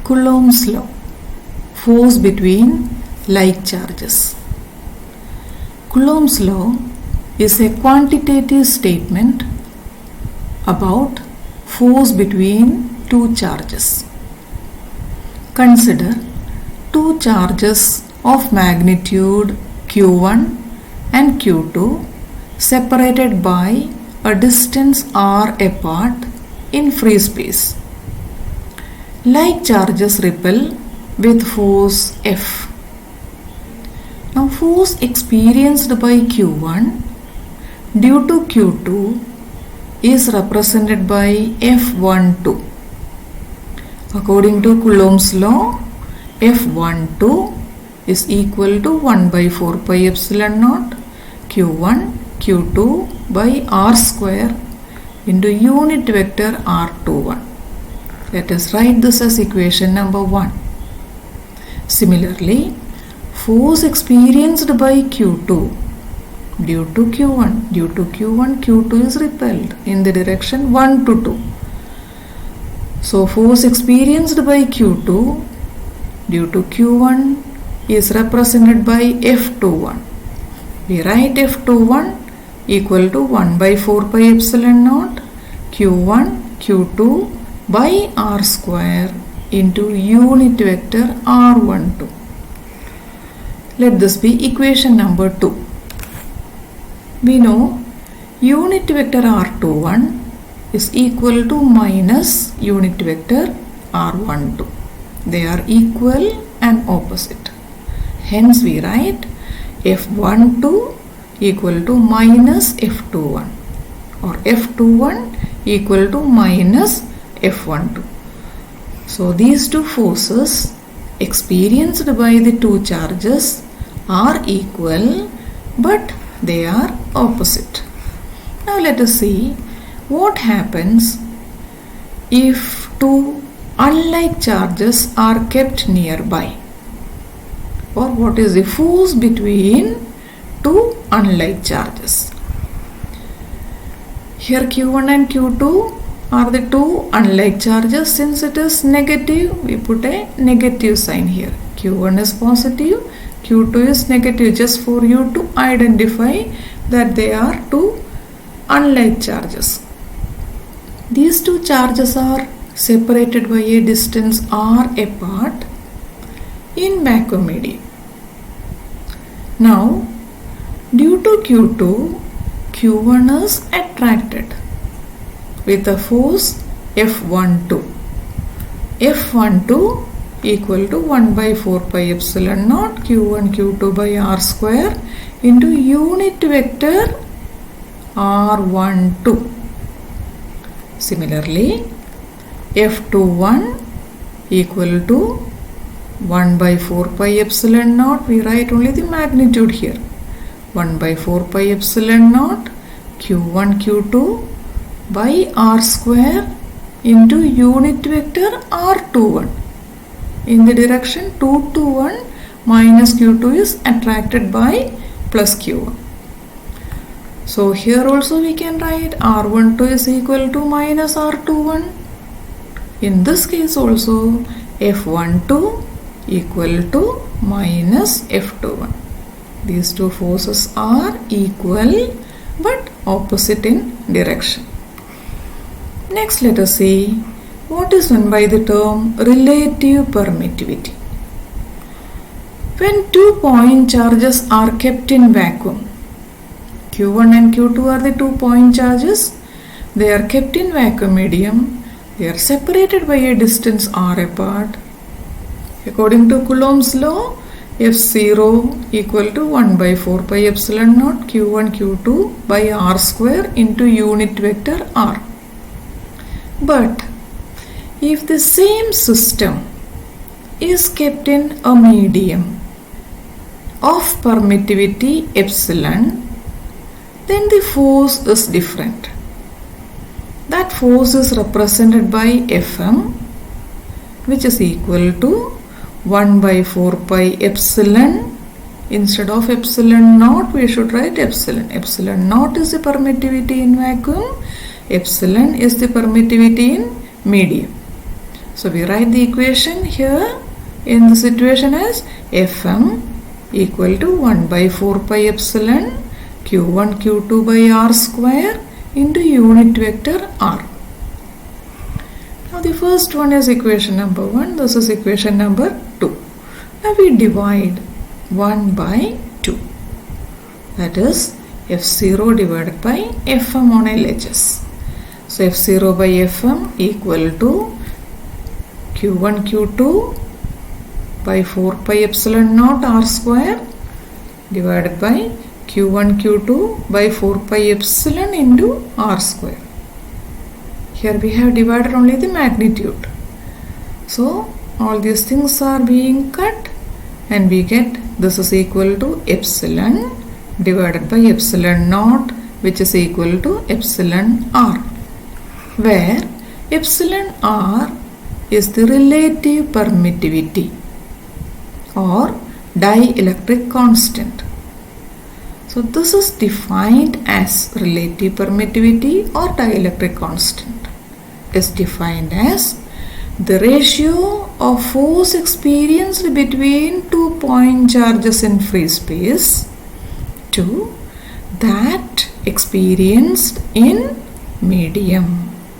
Coulomb's law, force between like charges. Coulomb's law is a quantitative statement about force between two charges. Consider two charges of magnitude q1 and q2 separated by a distance r apart in free space. Like charges repel with force F. Now force experienced by q1 due to q2 is represented by F12. According to Coulomb's law, F12 is equal to 1 by 4 pi epsilon naught q1 q2 by r square into unit vector r21. Let us write this as equation number 1. Similarly, force experienced by q2 due to q1, q2 is repelled in the direction 1 to 2. So force experienced by q2 due to q1 is represented by F21. We write F21 equal to 1 by 4 pi epsilon naught q1 q2 by r square into unit vector r12. Let this be equation number 2. We know unit vector r21 is equal to minus unit vector r12. They are equal and opposite. Hence we write F12 equal to minus F21 or F21 equal to minus F12. So these two forces experienced by the two charges are equal but they are opposite. Now let us see what happens if two unlike charges are kept nearby, or what is the force between two unlike charges. Here q1 and q2 are the two unlike charges. Since it is negative, we put a negative sign here. q1 is positive, q2 is negative, just for you to identify that they are two unlike charges. These two charges are separated by a distance r apart in vacuum medium. Now, due to q2, q1 is attracted with a force F12. F12 equal to 1 by 4 pi epsilon naught q1 q2 by r square into unit vector r12. Similarly, F21 equal to 1 by 4 pi epsilon naught, we write only the magnitude here, 1 by 4 pi epsilon naught q1 q2 by r square into unit vector r21 in the direction 2 to 1 minus q2 is attracted by plus q1. So here also we can write r12 is equal to minus r21. In this case also F12 equal to minus F21. These two forces are equal but opposite in direction. Next, let us see what is meant by the term relative permittivity. When 2 point charges are kept in vacuum, q1 and q2 are the 2 point charges. They are kept in vacuum medium. They are separated by a distance r apart. According to Coulomb's law, F0 equal to 1 by 4 pi epsilon naught q1 q2 by r square into unit vector r. But if the same system is kept in a medium of permittivity epsilon, then the force is different. That force is represented by Fm, which is equal to 1 by 4 pi epsilon. Instead of epsilon naught, we should write epsilon. Epsilon naught is the permittivity in vacuum. Epsilon is the permittivity in medium. So we write the equation here in the situation as Fm equal to 1 by 4 pi epsilon Q1 Q2 by R square into unit vector R. Now the first one is equation number 1. This is equation number 2. Now we divide 1 by 2. That is F0 divided by Fm on LHS. So F0 by Fm equal to Q1 Q2 by 4 pi epsilon naught R square divided by Q1 Q2 by 4 pi epsilon into R square. Here we have divided only the magnitude. So all these things are being cut and we get this is equal to epsilon divided by epsilon naught, which is equal to epsilon R, where epsilon R is the relative permittivity or dielectric constant. So this is defined as relative permittivity or dielectric constant is defined as the ratio of force experienced between 2 point charges in free space to that experienced in medium.